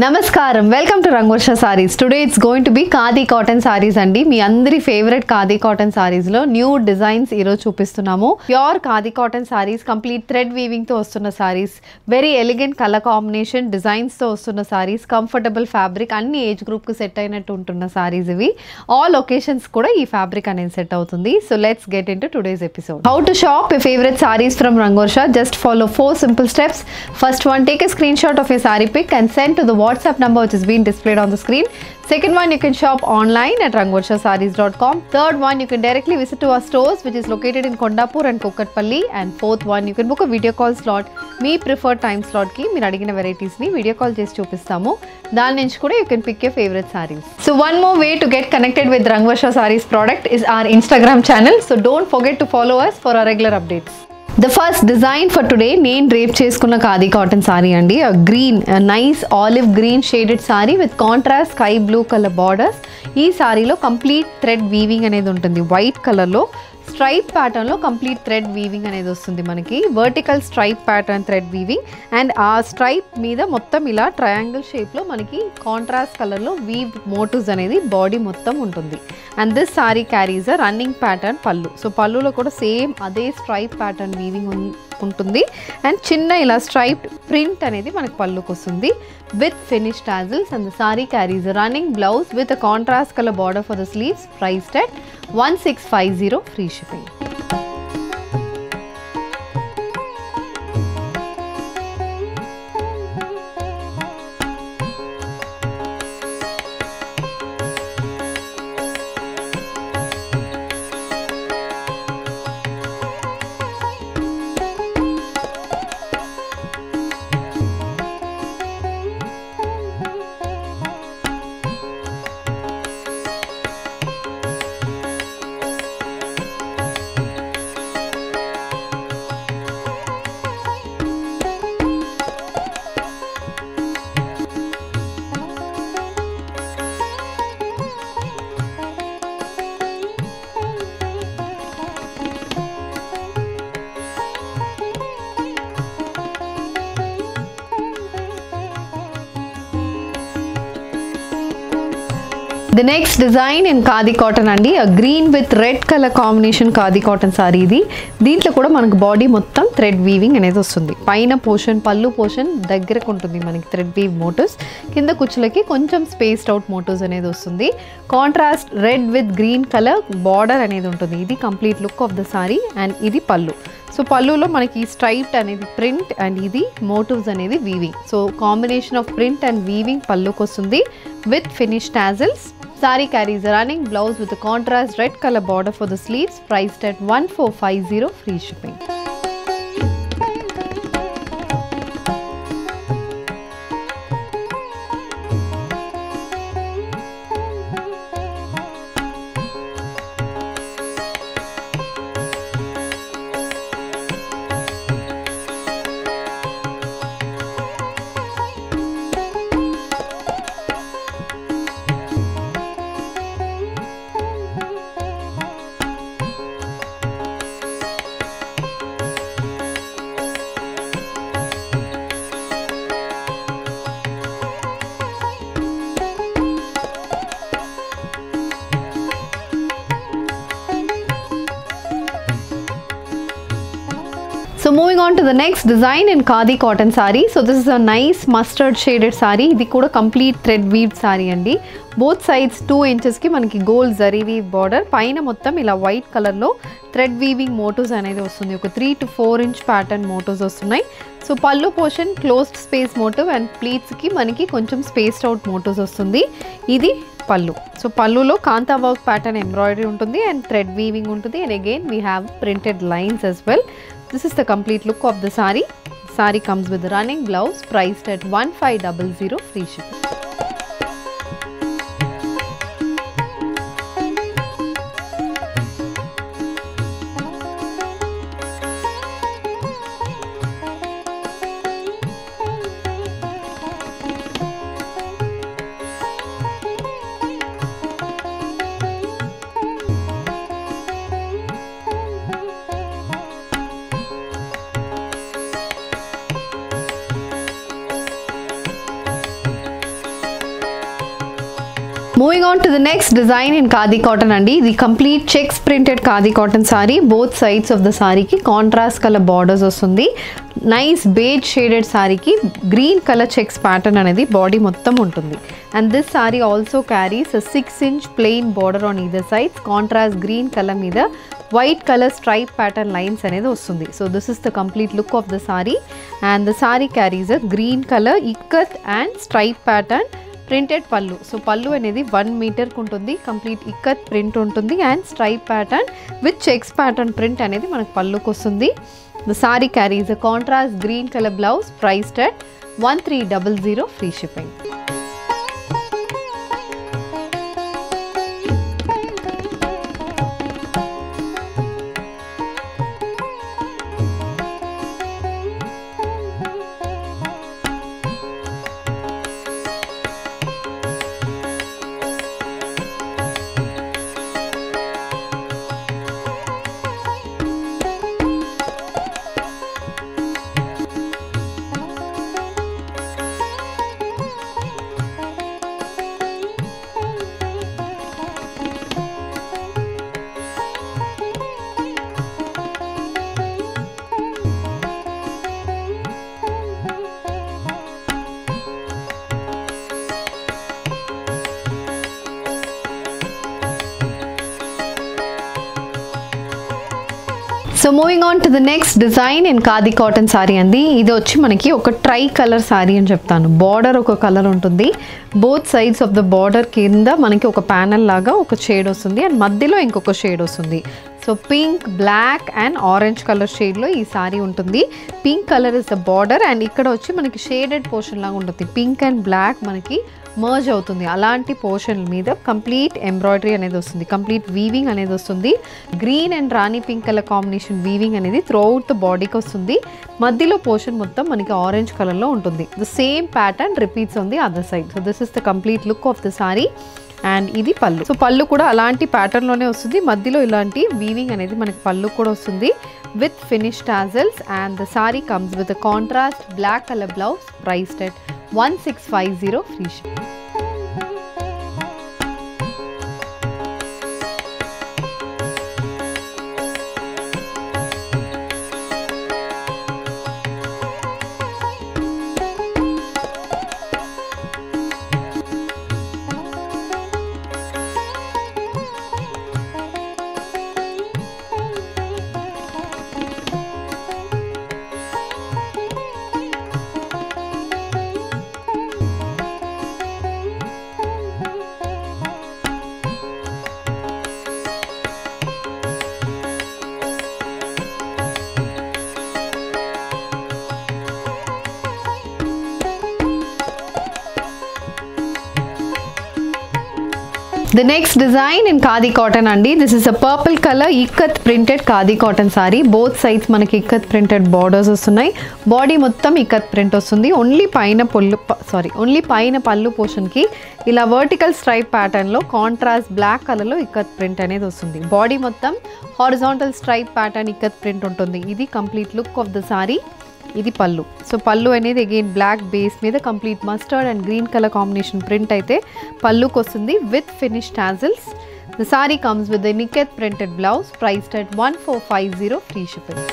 Namaskaram, welcome to Rangvarsha Sarees. Today it's going to be Khadi cotton sarees andi. మీ అందరి favourite khadi cotton saris లో new designs ఈ రోజు చూపిస్తున్నాము. Pure khadi cotton saris, complete thread weaving తో వస్తున్న saris, very elegant colour combination designs తో వస్తున్న saris, comfortable fabric, అన్ని ఏజ్ గ్రూప్ కు సెట్ అయినట్టు ఉంటున్న సారీస్ ఇవి. ఆల్ ఒకేషన్స్ కూడా ఈ ఫ్యాబ్రిక్ అనేది సెట్ అవుతుంది. So let's get into today's episode. How to shop your favorite sarees from Rangvarsha? Just follow 4 simple steps. First one, take a screenshot of your saree pic and send to the WhatsApp number which is being displayed on the screen. Second one, you can shop online at rangvarshasarees.com. Third one, you can directly visit to our stores which is located in Kondapur and Kokatpalli. And fourth one, you can book a video call slot. Me preferred time slot ki మీరు అడిగిన varieties ని video call చేసి చూపిస్తాము. దాని నుంచి కూడా you can pick your favorite sarees. So one more way to get connected with Rangvarsha Sarees product is our Instagram channel. So don't forget to follow us for our regular updates. The first design for today, నేను drape చేసుకున్న khadi cotton sorry అండి. a nice olive green shaded saree with contrast sky blue color borders. ఈ సారీలో complete thread weaving అనేది ఉంటుంది. White కలర్లో stripe ప్యాటర్న్లో complete thread weaving అనేది వస్తుంది మనకి. Vertical stripe pattern thread weaving and ఆ స్ట్రైప్ మీద మొత్తం ఇలా ట్రయాంగిల్ షేప్లో మనకి కాంట్రాస్ట్ కలర్లో వీవ్ మోటివ్స్ అనేది బాడీ మొత్తం ఉంటుంది. And this sorry carries a running pattern పళ్ళు. సో పళ్ళులో కూడా సేమ్ అదే స్ట్రైప్ ప్యాటర్న్ వీవింగ్ ఉంటుంది. అండ్ చిన్న ఇలా స్ట్రైప్డ్ ప్రింట్ అనేది మనకి పళ్ళుకి వస్తుంది with finish tassels. And the sorry carries a running blouse with a contrast colour border for the sleeves. Priced at 1650, free shipping. The next design in khadi cotton అండి. a green with red color combination khadi cotton sorry ఇది. దీంట్లో కూడా మనకు body మొత్తం thread weaving అనేది వస్తుంది. పైన portion పళ్ళు పోర్షన్ దగ్గరకు ఉంటుంది మనకి థ్రెడ్ వీవ్ మోటివ్స్. కింద కుచ్చులకి కొంచెం స్పేస్డ్ అవుట్ మోటివ్స్ అనేది వస్తుంది. Contrast red with green colour border అనేది ఉంటుంది. ఇది complete look of the sorry. And ఇది పళ్ళు. సో పళ్ళులో మనకి స్ట్రైప్డ్ అనేది ప్రింట్ అండ్ ఇది మోటివ్స్ అనేది weaving. So combination of print and weaving పళ్ళుకి వస్తుంది with finished tassels. Saree carries a running blouse with a contrast red color border for the sleeves. Priced at 1450, free shipping. So moving on to the next design in khadi cotton saree. So this is a nice mustard shaded saree. ఇది కూడా complete thread weaved saree అండి. Both sides 2 inches కి మనకి gold zari weave border. పైన మొత్తం ఇలా white కలర్లో thread weaving motifs అనేది వస్తుంది. ఒక 3 to 4 inch ప్యాటర్న్ మోటివ్స్ వస్తున్నాయి. So pallu portion closed space motif and ప్లీట్స్కి మనకి కొంచెం స్పేస్డ్ అవుట్ మోటివ్స్ వస్తుంది. ఇది పళ్ళు. సో పళ్ళులో కాంతా వర్క్ ప్యాటర్న్ ఎంబ్రాయిడరీ ఉంటుంది అండ్ థ్రెడ్ వీవింగ్ ఉంటుంది. And again we have printed lines as well. This is the complete look of the saree. Saree comes with a running blouse. Priced at 1500, free shipping. Moving on to the next design in Khadi cotton andi. The complete checks printed Khadi cotton saree. Both sides of the saree ki contrast color borders ostundi. Nice beige shaded saree ki green color checks pattern anedi body mottam untundi. And this saree also carries a 6-inch plain border on either side. Contrast green color meeda white color stripe pattern lines anedi ostundi. So this is the complete look of the saree, and the saree carries a green color ikat and stripe pattern printed pallu. So pallu అనేది 1 meter ఉంటుంది, complete ikat print ఉంటుంది and stripe pattern with checks pattern print అనేది మనకు పల్లుకి వస్తుంది. The saree carries a contrast green color blouse priced at 1300 free shipping. So moving on to the next design in Khadi cotton saree andi. Idi vachi manaki oka tri color saree ani cheptanu. Border oka color untundi. Both sides of the border kinda manaki oka panel laga oka shade ostundi and maddhilo inkoka shade ostundi. So pink, black and orange color shade lo ee saree untundi. Pink color is the border and ikkada vachi manaki shaded portion laga untundi. Pink and black manaki merge అవుతుంది. అలాంటి portion మీద complete embroidery అనేది వస్తుంది, complete weaving అనేది వస్తుంది. Green and Rani pink colour combination weaving అనేది through out the బాడీకి వస్తుంది. మధ్యలో పోర్షన్ మొత్తం మనకి ఆరెంజ్ కలర్లో ఉంటుంది. The same pattern repeats on the other side. So this is the complete look of the sorry and ఇది పళ్ళు. సో పళ్ళు కూడా అలాంటి ప్యాటర్న్లోనే వస్తుంది. మధ్యలో ఇలాంటి వీవింగ్ అనేది మనకి పళ్ళు కూడా వస్తుంది with finished tassels, and the saree comes with a contrast black color blouse priced at 1650 free shipping. The next design in Khadi cotton andi. This is a purple color ikat printed Khadi cotton saree. Both sides manaki ikat printed borders vastunnai. Body mottam ikat print vastundi. Only paina pallu portion ki ila vertical stripe pattern lo contrast black color lo ikat print anedi vastundi. Body mottam horizontal stripe pattern ikat print untundi. Idi complete look of the saree. ఇది పళ్ళు. So pallu అనేది again black base మీద complete mustard and green colour combination print అయితే పళ్ళుకి వస్తుంది with finish tassels. The sari comes with the నికెత్ printed blouse priced at 1450 free shipping.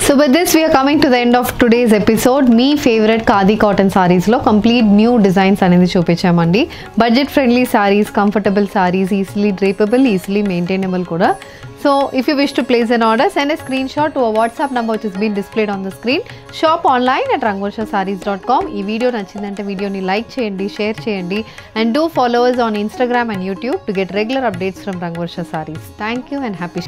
So with this we are coming to the end of today's episode. Me favorite Khadi cotton sarees lo complete new designs anedi చూపించామండి. Budget friendly sarees, comfortable sarees, easily drapable, easily maintainable kuda. So if you wish to place an order, send a screenshot to a WhatsApp number which is being displayed on the screen. Shop online at rangvarshasarees.com. Ee video nachindante video ni like cheyandi, share cheyandi, and do follow us on Instagram and YouTube to get regular updates from Rangvarsha Sarees. Thank you and happy